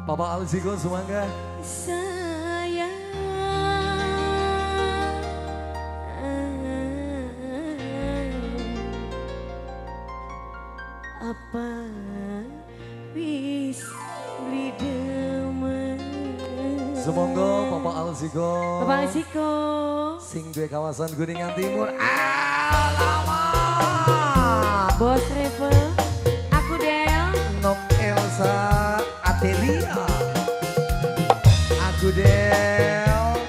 Bapak Alziko semangga. Sayang, apa wis beli demen. Semoga Bapak Alziko. Bapak Alziko. Sing duwe kawasan Kuningan Timur. Alamak. Bos Travel. Aku Del. Nok Elsa Adelia. Aku Del.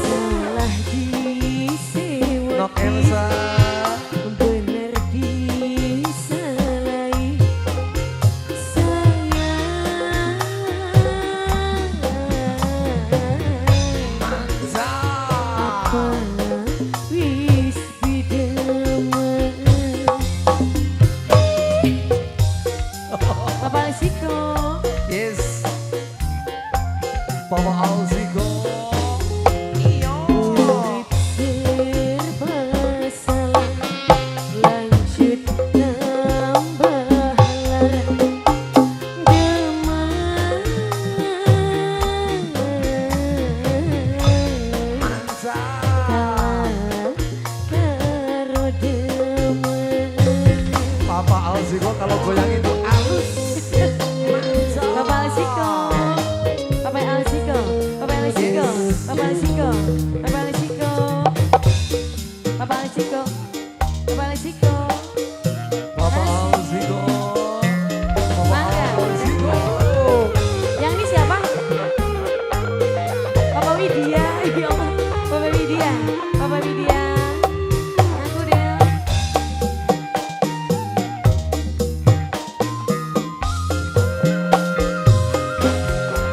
Salah diseweti. Nok Elsa. Bener disalai. Sayang. Apa wis bidemen. Bapak Alziko. Yes. Bapak Alziko. Urip serba salah, lanjut tambah lara. Karo demen. Bapak Alziko kalau goyang itu halus. Bapak Alziko. Bapak Alziko. Bapak Alziko. Bapak Alziko. Bapak Alziko. Bapak Alziko. Bapak Alziko. Bapak Alziko. Bapak Mangga. Alziko. Yang ini siapa? Bapak Widya. Ya Allah. Bapak Widya. Bapak Widya. Aku Del.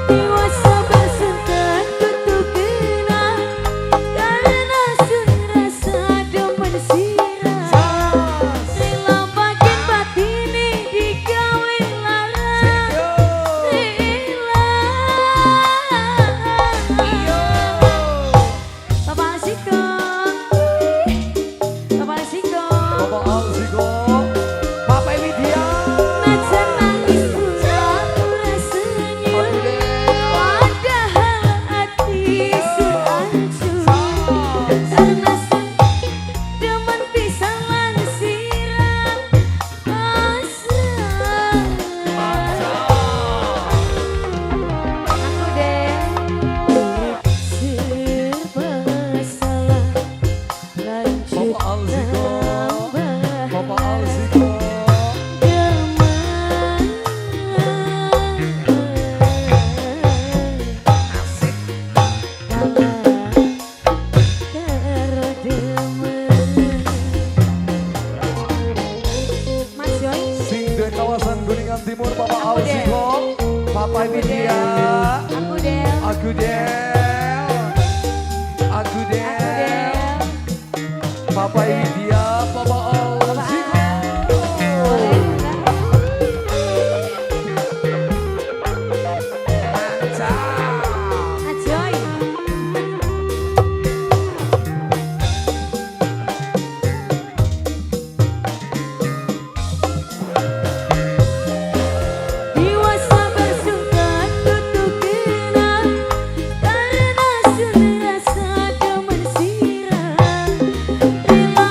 Dewasa bersentak tutup kenal, karena sun rasa demen sirah. Rela bagian batini digawe larang. Rela. Bapak Alziko. Bapak Alziko. Bapak Alziko. Bapak Widya. Najan nangis pura-pura senyum, padahal hati suancur. Karena sun demen pisan lan sirah pasrah. Aku Del. Urip serba salah, lanjut Bapak Alziko. tambah Bapak Alziko. Sing duwe kawasan Kuningan Timur Bapak Aku Del. Alziko. Bapak Widya. Aku Del. Aku Del. Aku Del. Bapak Widya. Bapak Alziko. Boleh enggak? Ajoy. Dewasa bersumpah tutup kenal, karena sun rasa demen sirah. Rela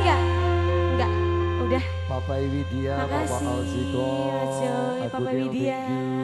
enggak? Enggak. Udah. Papa Widya, Papa Makasih. Alziko, Mas Joy, Aku Papa Del, Widya. thank you.